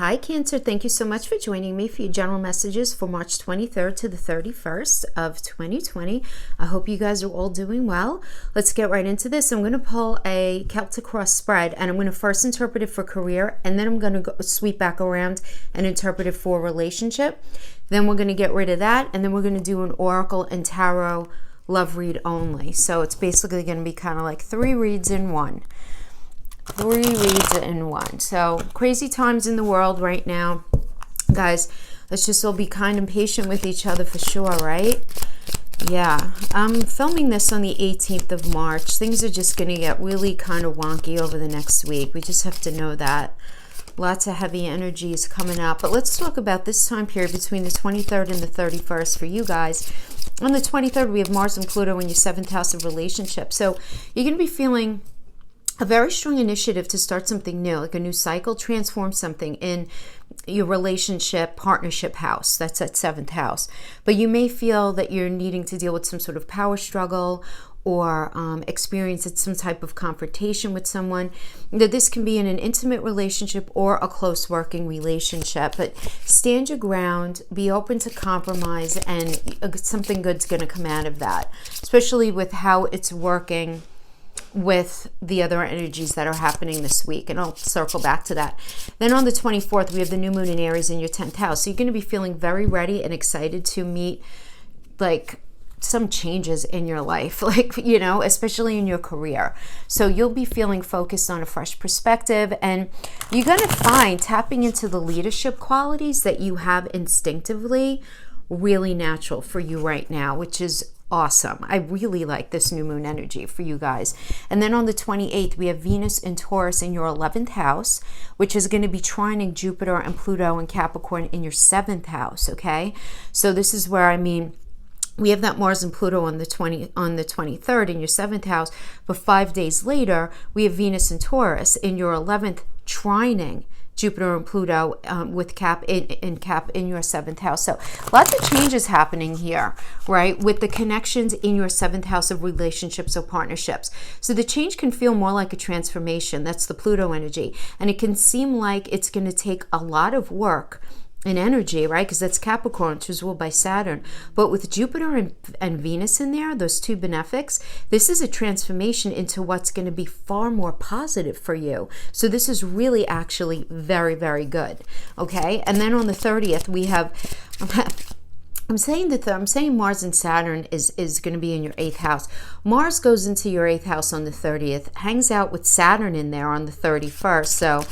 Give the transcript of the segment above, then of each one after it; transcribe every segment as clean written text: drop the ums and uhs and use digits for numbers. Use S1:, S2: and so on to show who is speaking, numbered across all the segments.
S1: Hi Cancer, thank you so much for joining me for your general messages for March 23rd to the 31st of 2020. I hope you guys are all doing well. Let's get right into this. I'm going to pull a Celtic cross spread, and I'm going to first interpret it for career, and then I'm going to sweep back around and interpret it for relationship. Then we're going to get rid of that, and then we're going to do an oracle and tarot love read only. So it's basically going to be kind of like 3 reads in one. 3 reads in one. So crazy times in the world right now, guys. Let's just all be kind and patient with each other for sure, right? Yeah, I'm filming this on the 18th of March. Things are just going to get really kind of wonky over the next week. We just have to know that. Lots of heavy energies coming up. But let's talk about this time period between the 23rd and the 31st for you guys. On the 23rd, we have Mars and Pluto in your 7th house of relationships. So you're going to be feeling a very strong initiative to start something new, like a new cycle, transform something in your relationship, partnership house. That's that 7th house. But you may feel that you're needing to deal with some sort of power struggle or experience some type of confrontation with someone. That this can be in an intimate relationship or a close working relationship. But stand your ground, be open to compromise, and something good's going to come out of that, especially with how it's working with the other energies that are happening this week, and I'll circle back to that. Then on the 24th, we have the new moon in Aries in your 10th house. So you're going to be feeling very ready and excited to meet like some changes in your life, like, you know, especially in your career. So you'll be feeling focused on a fresh perspective, and you're going to find tapping into the leadership qualities that you have instinctively really natural for you right now, which is awesome. I really like this new moon energy for you guys. And then on the 28th, we have Venus in Taurus in your 11th house, which is going to be trining Jupiter and Pluto and Capricorn in your 7th house. Okay, so this is where, I mean, we have that Mars and Pluto on the 23rd in your 7th house, but 5 days later, we have Venus and Taurus in your 11th trining Jupiter and Pluto with Cap in your 7th house. So lots of changes happening here, right? With the connections in your 7th house of relationships or partnerships. So the change can feel more like a transformation. That's the Pluto energy. And it can seem like it's going to take a lot of work and energy, right? Because that's Capricorn, which is ruled by Saturn. But with Jupiter and Venus in there, those two benefics, this is a transformation into what's going to be far more positive for you. So this is really actually very, very good. Okay. And then on the 30th, we have, I'm saying Mars and Saturn is going to be in your 8th house. Mars goes into your 8th house on the 30th, hangs out with Saturn in there on the 31st. So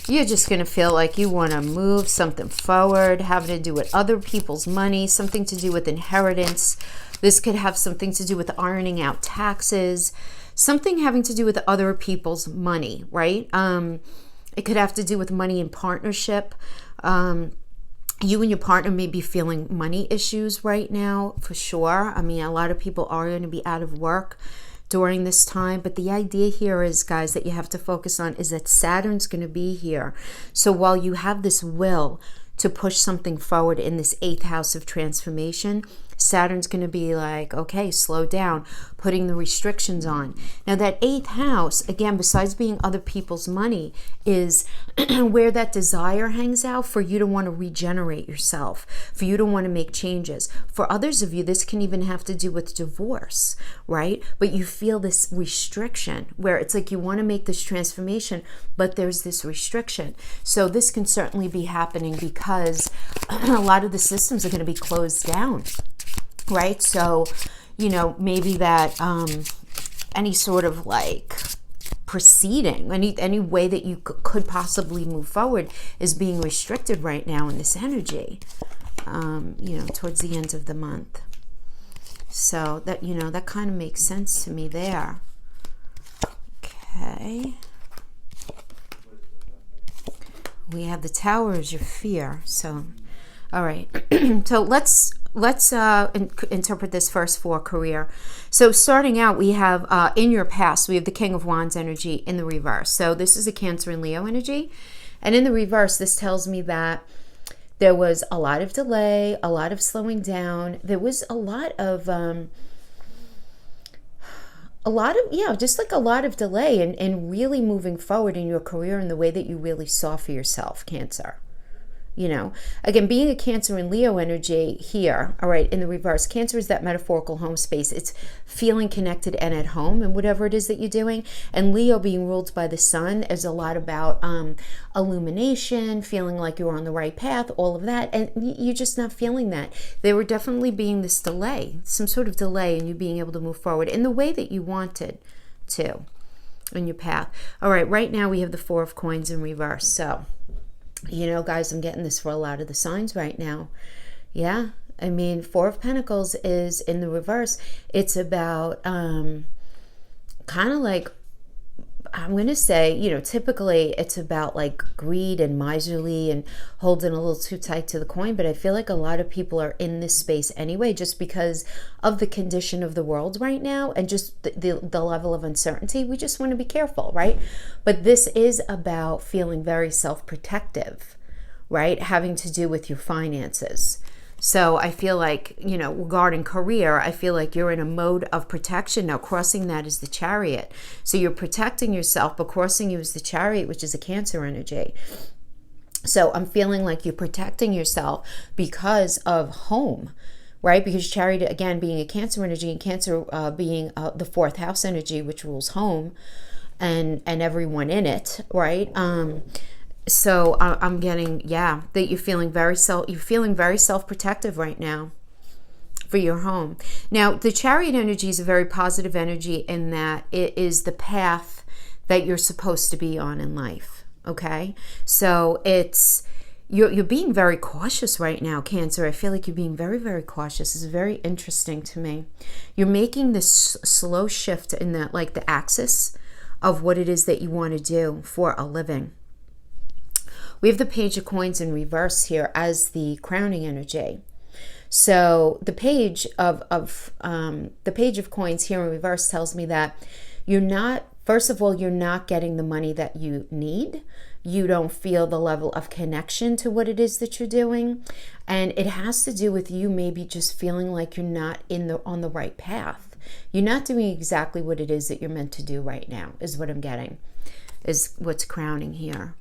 S1: you're just going to feel like you want to move something forward, having to do with other people's money, something to do with inheritance. This could have something to do with ironing out taxes, something having to do with other people's money, right? It could have to do with money in partnership. You and your partner may be feeling money issues right now, for sure. I mean, a lot of people are going to be out of work during this time, but the idea here is, guys, that you have to focus on is that Saturn's going to be here. So while you have this will to push something forward in this 8th house of transformation, Saturn's going to be like, okay, slow down, putting the restrictions on. Now that 8th house, again, besides being other people's money, is where that desire hangs out for you to want to regenerate yourself, for you to want to make changes. For others of you, this can even have to do with divorce, right? But you feel this restriction where it's like you want to make this transformation, but there's this restriction. So this can certainly be happening because a lot of the systems are going to be closed down. Right? So, you know, maybe that any sort of like proceeding, any way that you could possibly move forward is being restricted right now in this energy, you know, towards the end of the month. So that, you know, that kind of makes sense to me there. Okay. We have the Tower as your fear. So, all right. So let's interpret this first for career. So starting out, we have in your past, we have the King of Wands energy in the reverse. So this is a Cancer and Leo energy. And in the reverse, this tells me that there was a lot of delay, a lot of slowing down. There was a lot of just like a lot of delay in really moving forward in your career in the way that you really saw for yourself, Cancer. Again, being a Cancer and Leo energy here, all right, in the reverse, Cancer is that metaphorical home space. It's feeling connected and at home in whatever it is that you're doing. And Leo, being ruled by the sun, is a lot about illumination, feeling like you're on the right path, all of that. And you're just not feeling that. There were definitely being this delay, some sort of delay in you being able to move forward in the way that you wanted to in your path. All right, right now we have the Four of Coins in reverse. So, guys, I'm getting this for a lot of the signs right now. Yeah, I mean, Four of Pentacles is in the reverse. It's about kind of like, I'm going to say, typically it's about like greed and miserly and holding a little too tight to the coin. But I feel like a lot of people are in this space anyway, just because of the condition of the world right now and just the level of uncertainty. We just want to be careful, right? But this is about feeling very self-protective, right? Having to do with your finances. So I feel like, regarding career, I feel like you're in a mode of protection. Now, crossing that is the Chariot. So you're protecting yourself, but crossing you is the Chariot, which is a Cancer energy. So I'm feeling like you're protecting yourself because of home, right? Because Chariot, again, being a Cancer energy, and Cancer being the fourth house energy, which rules home and everyone in it, right? So I'm getting, that you're feeling very self-protective right now for your home. Now, the Chariot energy is a very positive energy in that it is the path that you're supposed to be on in life, okay? So you're being very cautious right now, Cancer. I feel like you're being very, very cautious. It's very interesting to me. You're making this slow shift in the axis of what it is that you want to do for a living. We have the Page of Coins in reverse here as the crowning energy. So the Page of Coins here in reverse tells me that you're not getting the money that you need. You don't feel the level of connection to what it is that you're doing. And it has to do with you maybe just feeling like you're not on the right path. You're not doing exactly what it is that you're meant to do right now, is what I'm getting, is what's crowning here.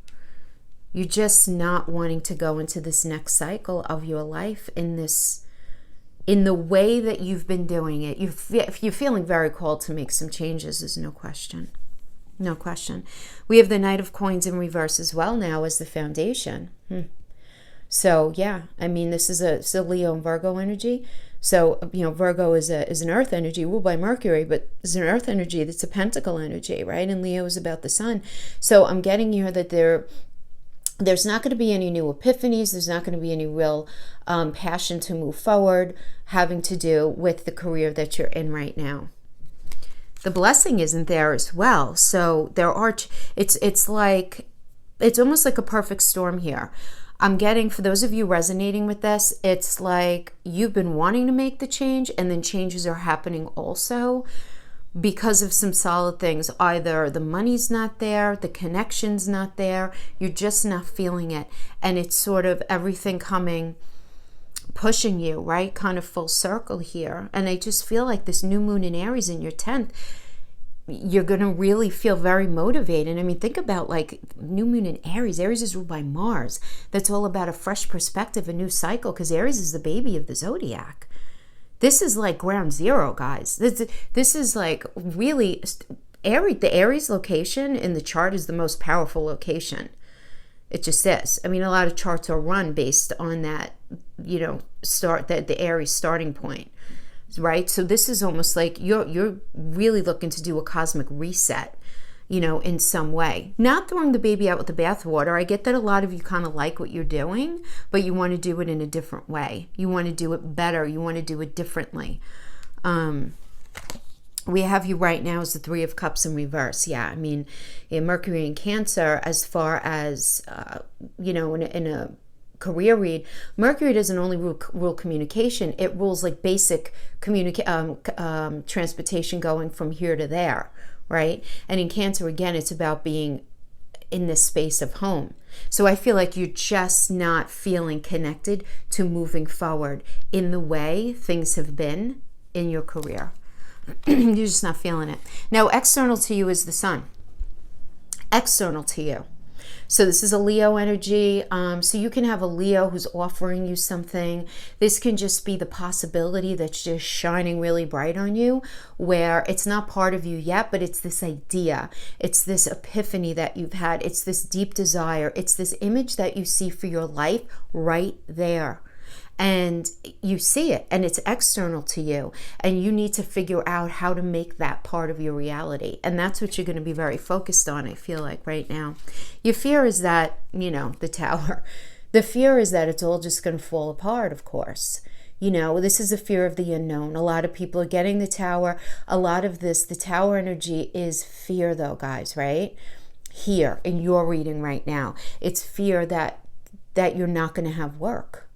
S1: You're just not wanting to go into this next cycle of your life in the way that you've been doing it. You're feeling very called to make some changes, there's no question. No question. We have the Knight of Coins in reverse as well now as the foundation. So, this is a Leo and Virgo energy. So, Virgo is an earth energy ruled by Mercury, but it's an earth energy that's a pentacle energy, right? And Leo is about the sun. So I'm getting here that there's not going to be any new epiphanies. There's not going to be any real passion to move forward having to do with the career that you're in right now. The blessing isn't there as well. So it's almost like a perfect storm here. I'm getting, for those of you resonating with this, it's like you've been wanting to make the change and then changes are happening also because of some solid things. Either the money's not there, the connection's not there, you're just not feeling it. And it's sort of everything pushing you, right? Kind of full circle here. And I just feel like this new moon in Aries in your 10th, you're going to really feel very motivated. I mean, think about like new moon in Aries. Aries is ruled by Mars. That's all about a fresh perspective, a new cycle, because Aries is the baby of the zodiac. This is like ground zero, guys. This is like really, the Aries location in the chart is the most powerful location. It just is. I mean, a lot of charts are run based on that, the Aries starting point, right? So this is almost like you're really looking to do a cosmic reset, in some way. Not throwing the baby out with the bathwater. I get that a lot of you kind of like what you're doing, but you want to do it in a different way. You want to do it better. You want to do it differently. We have you right now as the Three of Cups in reverse. Yeah, I mean, in Mercury and Cancer, as far as, in a career read, Mercury doesn't only rule communication, it rules like basic transportation going from here to there, right? And in Cancer, again, it's about being in this space of home. So I feel like you're just not feeling connected to moving forward in the way things have been in your career. You're just not feeling it. Now, external to you is the sun. External to you. So this is a Leo energy. So you can have a Leo who's offering you something. This can just be the possibility that's just shining really bright on you, where it's not part of you yet, but it's this idea. It's this epiphany that you've had. It's this deep desire. It's this image that you see for your life right there. And you see it, and it's external to you, and you need to figure out how to make that part of your reality. And that's what you're going to be very focused on, I feel like, right now. Your fear is that, the Tower. The fear is that it's all just going to fall apart, of course. This is a fear of the unknown. A lot of people are getting the Tower. A lot of this, the Tower energy is fear, though, guys, right? Here in your reading right now, it's fear that you're not going to have work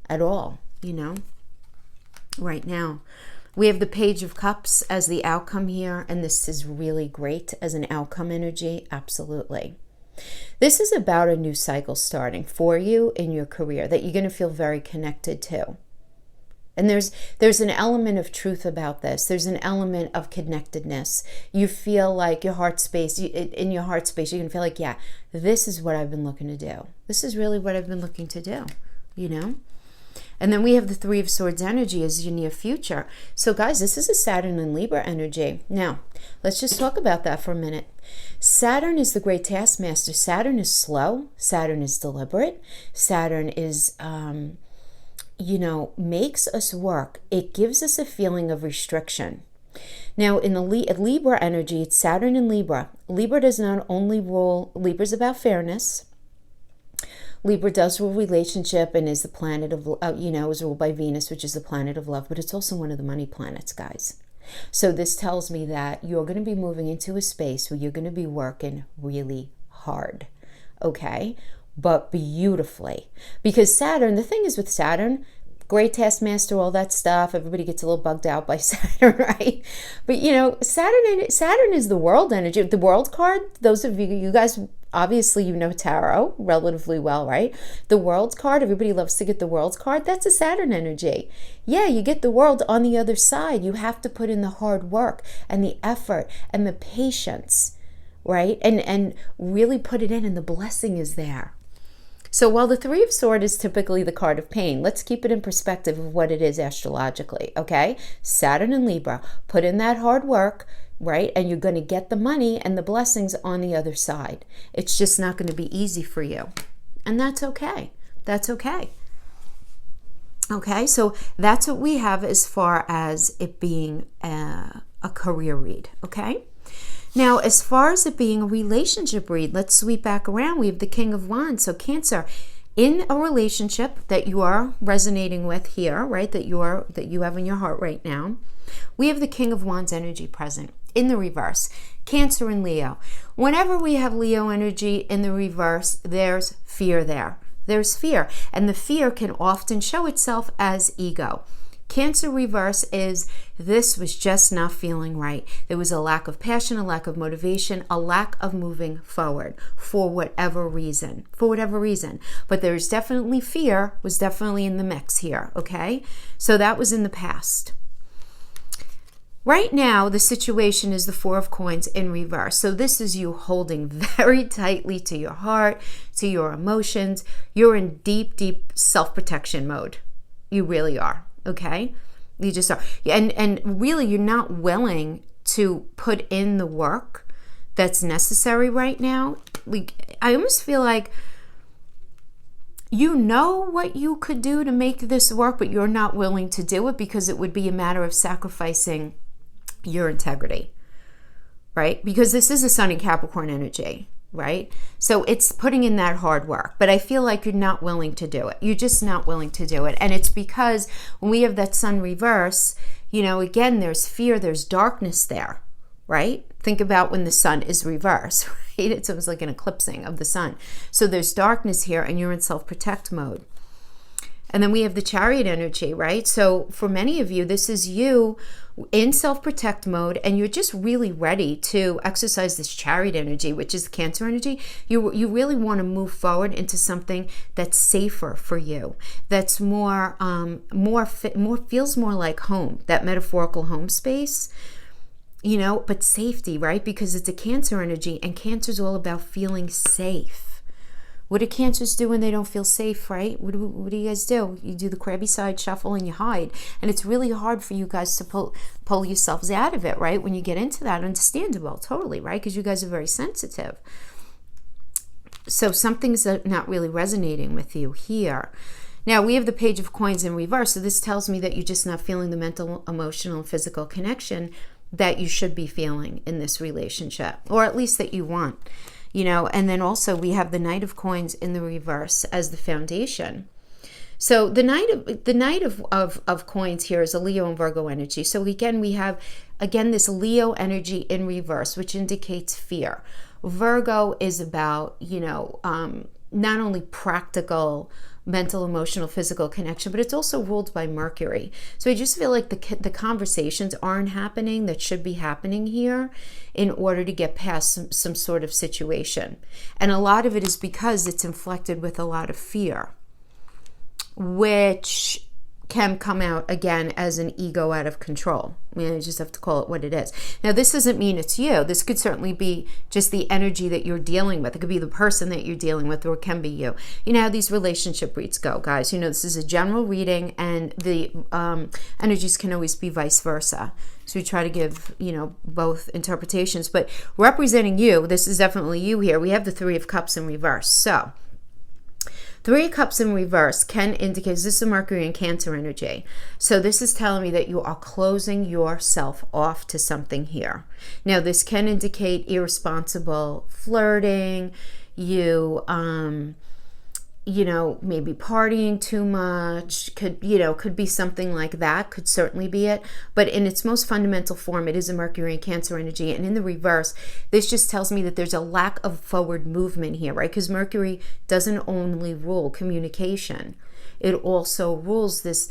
S1: at all, right now. We have the Page of Cups as the outcome here, and this is really great as an outcome energy, absolutely. This is about a new cycle starting for you in your career that you're going to feel very connected to. And there's an element of truth about this. There's an element of connectedness. You feel like your heart space, in your heart space, you're going to feel like, yeah, this is what I've been looking to do. This is really what I've been looking to do, And then we have the Three of Swords energy as your near future. So guys, this is a Saturn and Libra energy. Now, let's just talk about that for a minute. Saturn is the great taskmaster. Saturn is slow. Saturn is deliberate. Saturn is, makes us work. It gives us a feeling of restriction. Now, in the Libra energy, it's Saturn and Libra. Libra does not only rule, Libra's about fairness. Libra does rule relationship and is the planet of, is ruled by Venus, which is the planet of love, but it's also one of the money planets, guys. So this tells me that you're going to be moving into a space where you're going to be working really hard, okay? But beautifully. Because Saturn, the thing is with Saturn, great taskmaster, all that stuff, everybody gets a little bugged out by Saturn, right? But Saturn is the world energy. The world card, those of you guys, obviously tarot relatively well, right? The world card, everybody loves to get the world card. That's a Saturn energy. Yeah, you get the world on the other side. You have to put in the hard work and the effort and the patience, right? And really put it in, and the blessing is there. So while the Three of Swords is typically the card of pain, let's keep it in perspective of what it is astrologically, okay? Saturn and Libra, put in that hard work, right? And you're going to get the money and the blessings on the other side. It's just not going to be easy for you. And that's okay. That's okay. Okay, so that's what we have as far as it being a career read, okay? Now, as far as it being a relationship read, let's sweep back around. We have the King of Wands. So Cancer, in a relationship that you are resonating with here, right, that you have in your heart right now, we have the King of Wands energy present in the reverse. Cancer and Leo. Whenever we have Leo energy in the reverse, there's fear there. There's fear. And the fear can often show itself as ego. Cancer reverse is, this was just not feeling right. There was a lack of passion, a lack of motivation, a lack of moving forward for whatever reason. But there's definitely fear, was definitely in the mix here, okay? So that was in the past. Right now, the situation is the Four of Coins in reverse. So this is you holding very tightly to your heart, to your emotions. You're in deep, deep self-protection mode. You really are. Okay, you just are, and really, you're not willing to put in the work that's necessary right now. I almost feel like you know what you could do to make this work, but you're not willing to do it because it would be a matter of sacrificing your integrity, right? Because this is a Sun in Capricorn energy. Right? So it's putting in that hard work, but I feel like you're not willing to do it. You're just not willing to do it. And it's because when we have that Sun reverse, again, there's fear, there's darkness there, right? Think about when the Sun is reverse, right? It's almost like an eclipsing of the Sun. So there's darkness here and you're in self-protect mode. And then we have the Chariot energy, right? So for many of you, this is you in self-protect mode, and you're just really ready to exercise this Chariot energy, which is the Cancer energy. You really want to move forward into something that's safer for you, that's more feels more like home, that metaphorical home space, but safety, right? Because it's a Cancer energy, and Cancer is all about feeling safe. What do cancers do when they don't feel safe, right? What do you guys do? You do the crabby side shuffle and you hide. And it's really hard for you guys to pull yourselves out of it, right? When you get into that, understandable, totally, right? Because you guys are very sensitive. So something's not really resonating with you here. Now, we have the Page of Coins in reverse. So this tells me that you're just not feeling the mental, emotional, and physical connection that you should be feeling in this relationship, or at least that you want, And then also we have the Knight of Coins in the reverse as the foundation. So the Knight of Coins here is a Leo and Virgo energy. So again, we have this Leo energy in reverse, which indicates fear. Virgo is about, not only practical, mental, emotional, physical connection, but it's also ruled by Mercury. So I just feel like the conversations aren't happening that should be happening here in order to get past some sort of situation. And a lot of it is because it's inflected with a lot of fear, which can come out again as an ego out of control. I mean, I just have to call it what it is. Now, this doesn't mean it's you. This could certainly be just the energy that you're dealing with. It could be the person that you're dealing with, or it can be you. You know how these relationship reads go, guys. This is a general reading, and the energies can always be vice versa. So we try to give, both interpretations. But representing you, this is definitely you here. We have the Three of Cups in reverse. So Three of Cups in reverse can indicate, this is Mercury and Cancer energy. So this is telling me that you are closing yourself off to something here. Now, this can indicate irresponsible flirting, maybe partying too much, could be something like that, could certainly be it. But in its most fundamental form, it is a Mercury and Cancer energy. And in the reverse, this just tells me that there's a lack of forward movement here, right? Because Mercury doesn't only rule communication. It also rules this,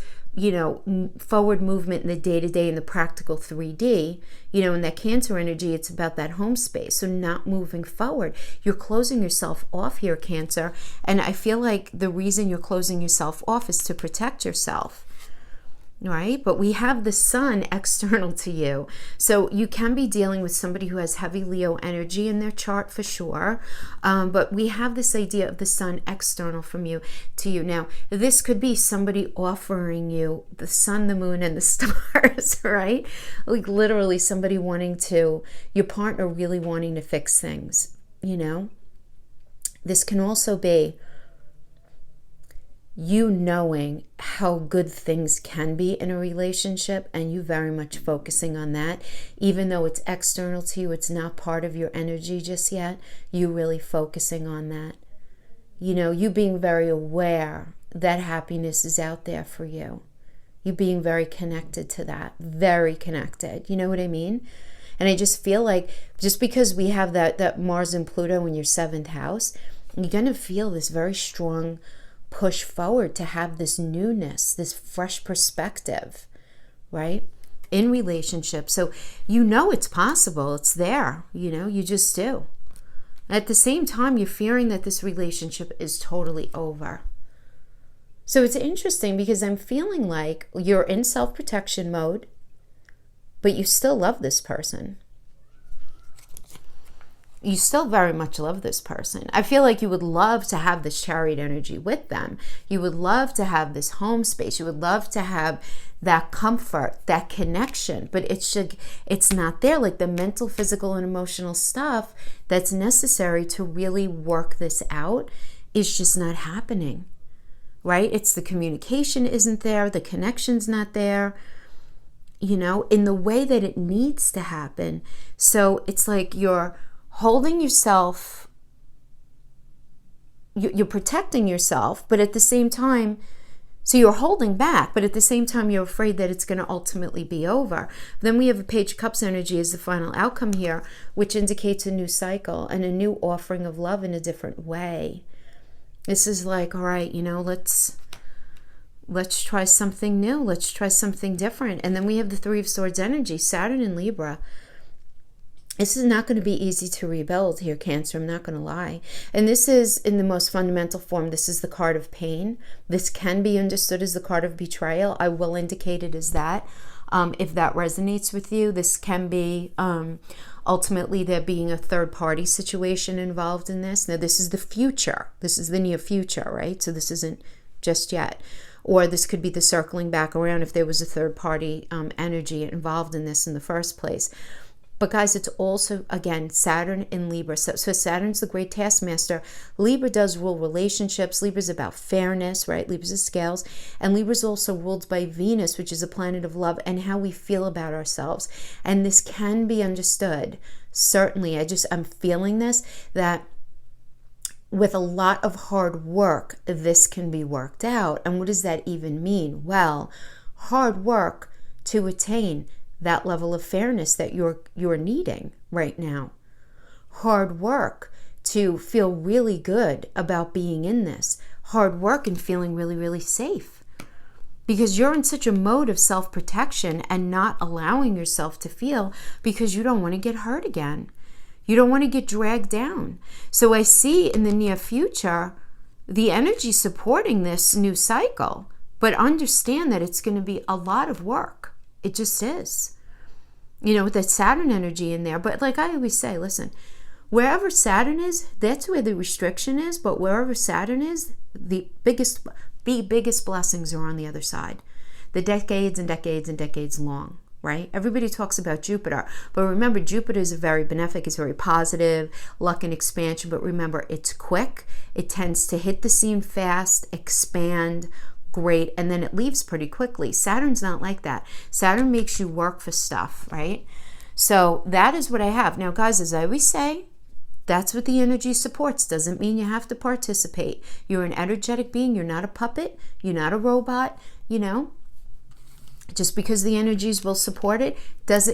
S1: forward movement in the day-to-day in the practical 3D. In that Cancer energy, it's about that home space. So not moving forward. You're closing yourself off here, Cancer. And I feel like the reason you're closing yourself off is to protect yourself. Right? But we have the Sun external to you. So you can be dealing with somebody who has heavy Leo energy in their chart for sure. But we have this idea of the Sun external from you to you. Now, this could be somebody offering you the sun, the moon, and the stars, right? Like literally somebody your partner really wanting to fix things, This can also be you knowing how good things can be in a relationship, and you very much focusing on that. Even though it's external to you, it's not part of your energy just yet, you really focusing on that. You being very aware that happiness is out there for you. You being very connected to that, very connected. You know what I mean? And I just feel like just because we have that Mars and Pluto in your 7th house, you're going to feel this very strong push forward to have this newness, this fresh perspective, right? In relationships. So it's possible. It's there. You just do. At the same time, you're fearing that this relationship is totally over. So it's interesting because I'm feeling like you're in self-protection mode, but you still love this person. You still very much love this person. I feel like you would love to have this Chariot energy with them. You would love to have this home space. You would love to have that comfort, that connection, but it's not there. Like the mental, physical, and emotional stuff that's necessary to really work this out is just not happening, right? It's the communication isn't there. The connection's not there, in the way that it needs to happen. So it's like you're holding yourself, you're protecting yourself, but at the same time, so you're holding back, but at the same time, you're afraid that it's going to ultimately be over. Then we have a Page of Cups energy as the final outcome here, which indicates a new cycle and a new offering of love in a different way. This is like, all right, let's try something new. Let's try something different. And then we have the Three of Swords energy, Saturn in Libra. This is not going to be easy to rebuild here, Cancer. I'm not going to lie. And this is, in the most fundamental form, this is the card of pain. This can be understood as the card of betrayal. I will indicate it as that. If that resonates with you, this can be ultimately there being a third party situation involved in this. Now, this is the future. This is the near future, right? So this isn't just yet. Or this could be the circling back around if there was a third party energy involved in this in the first place. But guys, it's also, again, Saturn in Libra. So Saturn's the great taskmaster. Libra does rule relationships. Libra's about fairness, right? Libra's the scales. And Libra's also ruled by Venus, which is a planet of love, and how we feel about ourselves. And this can be understood. Certainly, I'm feeling this, that with a lot of hard work, this can be worked out. And what does that even mean? Well, hard work to attain that level of fairness that you're needing right now. Hard work to feel really good about being in this. Hard work and feeling really, really safe. Because you're in such a mode of self-protection and not allowing yourself to feel, because you don't want to get hurt again. You don't want to get dragged down. So I see in the near future the energy supporting this new cycle, but understand that it's going to be a lot of work. It just is. With that Saturn energy in there. But like I always say, listen, wherever Saturn is, that's where the restriction is. But wherever Saturn is, the biggest blessings are on the other side. The decades and decades and decades long, right? Everybody talks about Jupiter. But remember, Jupiter is very benefic. It's very positive, luck and expansion. But remember, it's quick. It tends to hit the scene fast, expand, great, and then it leaves pretty quickly. Saturn's not like that. Saturn makes you work for stuff, right? So that is what I have. Now, guys, as I always say, that's what the energy supports. Doesn't mean you have to participate. You're an energetic being. You're not a puppet. You're not a robot, Just because the energies will support it,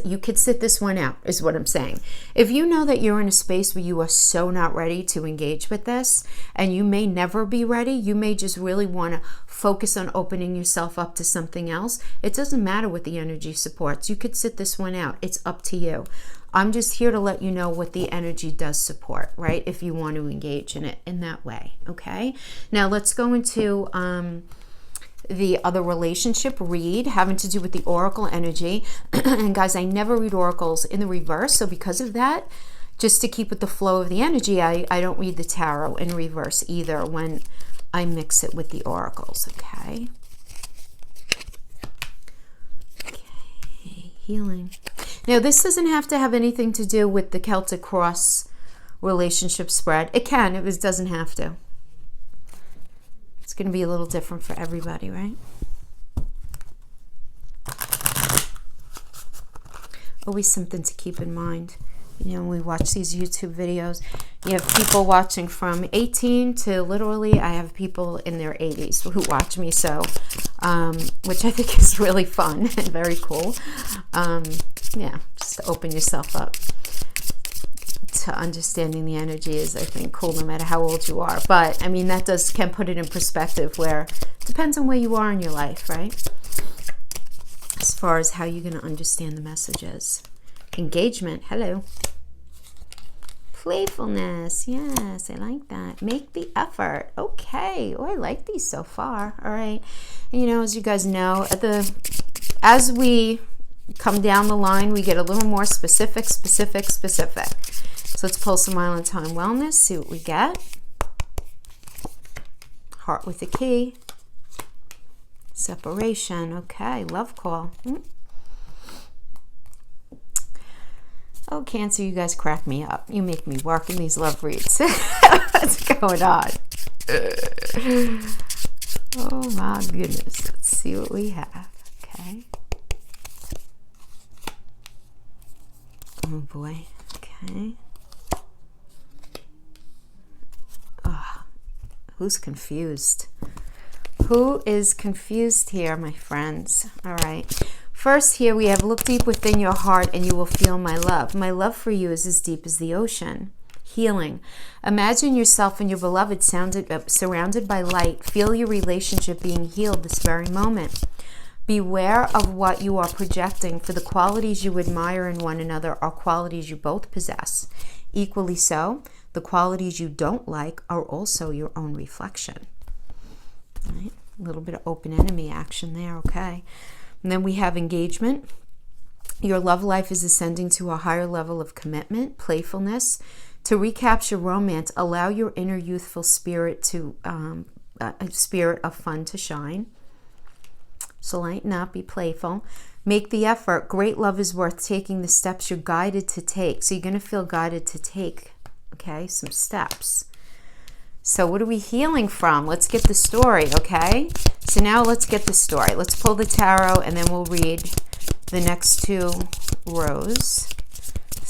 S1: you could sit this one out, is what I'm saying. If you know that you're in a space where you are so not ready to engage with this, and you may never be ready, you may just really want to focus on opening yourself up to something else. It doesn't matter what the energy supports. You could sit this one out. It's up to you. I'm just here to let you know what the energy does support, right? If you want to engage in it in that way, okay? Now let's go into the other relationship read having to do with the oracle energy. And guys, I never read oracles in the reverse, so because of that, just to keep with the flow of the energy, I don't read the tarot in reverse either when I mix it with the oracles. Okay, healing. Now, this doesn't have to have anything to do with the Celtic cross relationship spread. It can, it doesn't have to. It's going to be a little different for everybody, right? Always something to keep in mind. When we watch these YouTube videos, you have people watching from 18 to literally, I have people in their 80s who watch me, so, which I think is really fun and very cool. Yeah, just to open yourself up to understanding the energy is, I think, cool no matter how old you are. But I mean, that can put it in perspective, where it depends on where you are in your life, right? As far as how you're going to understand the messages. Engagement, hello. Playfulness, yes, I like that. Make the effort. Okay. Oh, I like these so far. All right. And as you guys know, as we come down the line, we get a little more specific. So let's pull some Island Time Wellness, see what we get. Heart with the key. Separation, okay. Love call. Oh, Cancer, you guys crack me up. You make me work in these love reads. What's going on? Oh my goodness. Let's see what we have. Okay. Oh boy. Okay. Oh, who's confused? Who is confused here, my friends? All right. First here we have, look deep within your heart and you will feel my love. My love for you is as deep as the ocean. Healing. Imagine yourself and your beloved surrounded by light. Feel your relationship being healed this very moment. Beware of what you are projecting, for the qualities you admire in one another are qualities you both possess. Equally so, the qualities you don't like are also your own reflection. All right. A little bit of open enemy action there, okay. And then we have engagement. Your love life is ascending to a higher level of commitment, playfulness. To recapture romance, allow your inner youthful spirit to a spirit of fun to shine. So lighten up, be playful. Make the effort. Great love is worth taking the steps you're guided to take. So you're going to feel guided to take, okay, some steps. So what are we healing from? Let's get the story, okay? So now let's get the story. Let's pull the tarot and then we'll read the next two rows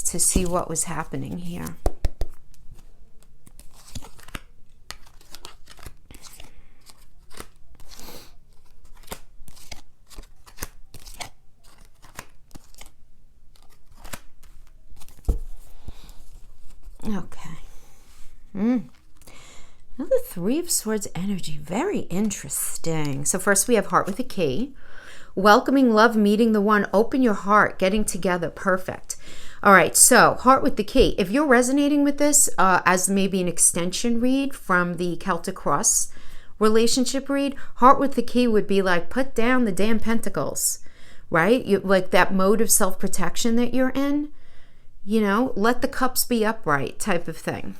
S1: to see what was happening here. Okay. Now the Three of Swords energy, very interesting. So first we have Heart with a Key. Welcoming love, meeting the one, open your heart, getting together, perfect. All right, so Heart with the Key. If you're resonating with this as maybe an extension read from the Celtic Cross relationship read, Heart with the Key would be like, put down the damn pentacles, right? Like that mode of self-protection that you're in. You know, let the cups be upright type of thing.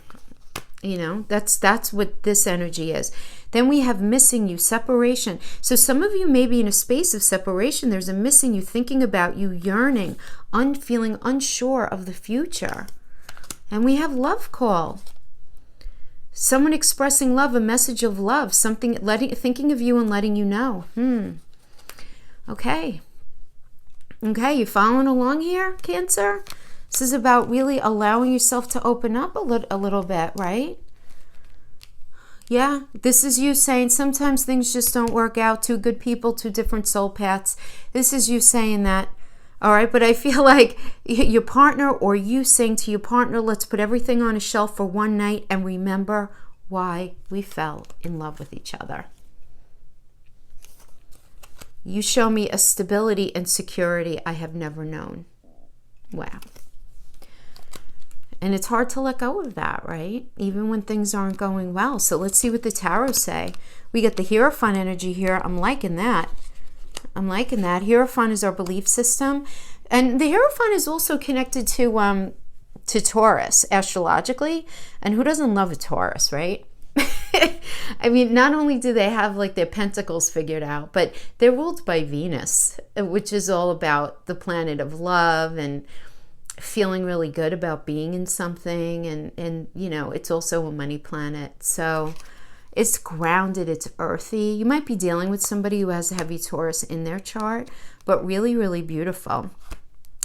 S1: You know, that's what this energy is. Then we have missing you, separation. So some of you may be in a space of separation. There's a missing you, thinking about you, yearning, feeling unsure of the future. And we have love call. Someone expressing love, a message of love, something thinking of you and letting you know. Okay. Okay, you following along here, Cancer? This is about really allowing yourself to open up a little bit, right? Yeah, this is you saying sometimes things just don't work out. Two good people, two different soul paths. This is you saying that, all right? But I feel like your partner or you saying to your partner, let's put everything on a shelf for one night and remember why we fell in love with each other. You show me a stability and security I have never known. Wow. And it's hard to let go of that, right? Even when things aren't going well. So let's see what the tarot say. We get the Hierophant energy here. I'm liking that. I'm liking that. Hierophant is our belief system. And the Hierophant is also connected to Taurus astrologically. And who doesn't love a Taurus, right? I mean, not only do they have like their pentacles figured out, but they're ruled by Venus, which is all about the planet of love and feeling really good about being in something. And you know, it's also a money planet. So it's grounded, it's earthy. You might be dealing with somebody who has a heavy Taurus in their chart, but really, really beautiful.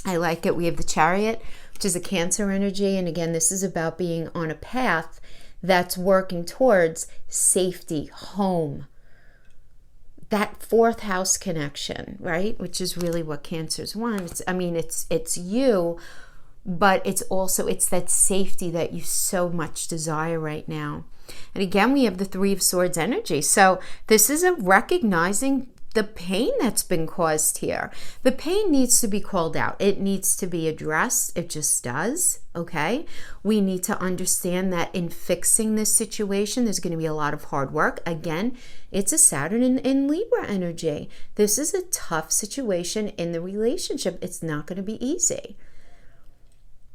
S1: I like it. We have the Chariot, which is a Cancer energy. And again, this is about being on a path that's working towards safety, home, that fourth house connection, right? Which is really what Cancers want. It's you, but it's that safety that you so much desire right now. And again, we have the Three of Swords energy. So this is a recognizing the pain that's been caused here. The pain needs to be called out. It needs to be addressed. It just does, okay? We need to understand that in fixing this situation, there's going to be a lot of hard work. Again, it's a Saturn in Libra energy. This is a tough situation in the relationship. It's not going to be easy.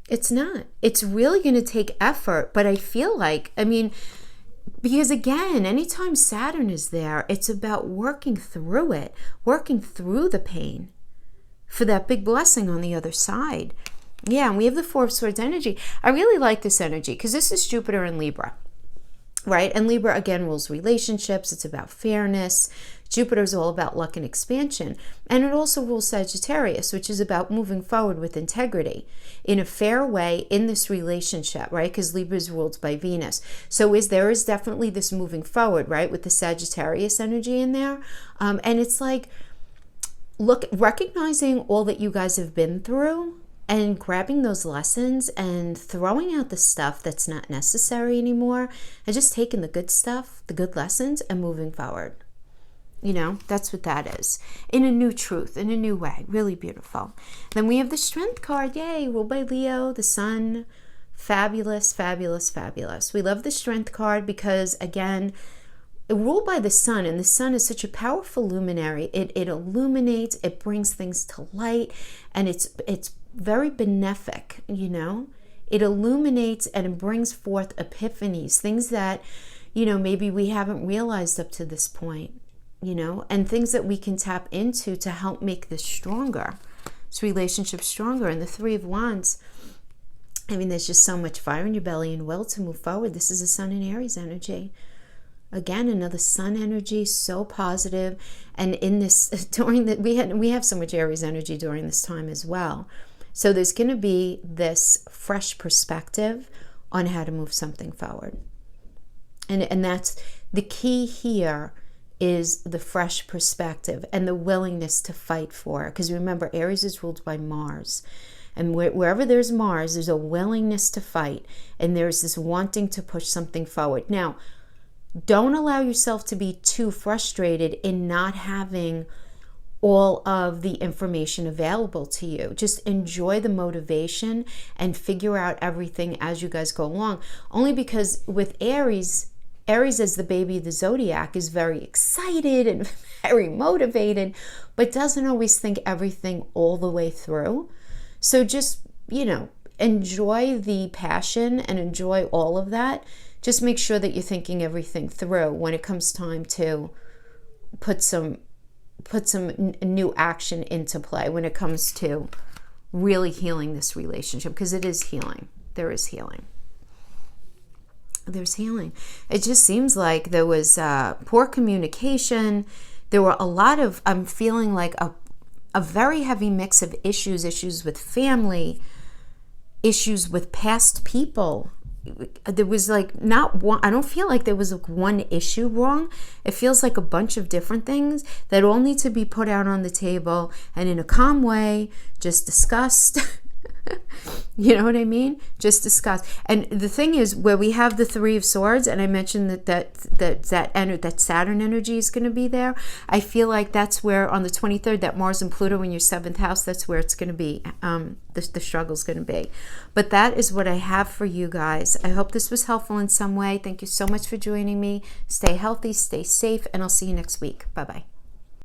S1: It's not. It's really going to take effort, but I feel like, because again, anytime Saturn is there, it's about working through it, working through the pain for that big blessing on the other side. Yeah, and we have the Four of Swords energy. I really like this energy because this is Jupiter in Libra, right? And Libra, again, rules relationships. It's about fairness. Jupiter is all about luck and expansion. And it also rules Sagittarius, which is about moving forward with integrity in a fair way in this relationship, right? Because Libra is ruled by Venus. So there is definitely this moving forward, right? With the Sagittarius energy in there. And it's like, look, recognizing all that you guys have been through and grabbing those lessons and throwing out the stuff that's not necessary anymore and just taking the good stuff, the good lessons, and moving forward. You know, that's what that is. In a new truth, in a new way. Really beautiful. Then we have the Strength card. Yay, ruled by Leo, the Sun. Fabulous, fabulous, fabulous. We love the Strength card because, again, ruled by the sun, and the sun is such a powerful luminary. It illuminates, it brings things to light, and it's very benefic, you know. It illuminates and it brings forth epiphanies, things that, you know, maybe we haven't realized up to this point, you know, and things that we can tap into to help make this stronger, this relationship stronger. And the Three of Wands, I mean, there's just so much fire in your belly and will to move forward. This is a Sun and Aries energy. Again, another sun energy, so positive. And in this, during that, we have so much Aries energy during this time as well. So there's going to be this fresh perspective on how to move something forward. And that's the key here, is the fresh perspective and the willingness to fight for it. Because remember, Aries is ruled by Mars. And wherever there's Mars, there's a willingness to fight. And there's this wanting to push something forward. Now, don't allow yourself to be too frustrated in not having all of the information available to you. Just enjoy the motivation and figure out everything as you guys go along. Only because with Aries as the baby of the zodiac is very excited and very motivated, but doesn't always think everything all the way through. So just, you know, enjoy the passion and enjoy all of that. Just make sure that you're thinking everything through when it comes time to put some new action into play, when it comes to really healing this relationship, because it is healing. There is healing. There's healing. It just seems like there was poor communication. There were a lot of, I'm feeling like a very heavy mix of issues with family, issues with past people. There was like not one, I don't feel like there was like one issue wrong. It feels like a bunch of different things that all need to be put out on the table and in a calm way, just discussed. You know what I mean? Just discuss. And the thing is, where we have the Three of Swords, and I mentioned that Saturn energy is going to be there, I feel like that's where on the 23rd, that Mars and Pluto in your 7th house, that's where it's going to be. The struggle's going to be. But that is what I have for you guys. I hope this was helpful in some way. Thank you so much for joining me. Stay healthy, stay safe, and I'll see you next week. Bye-bye.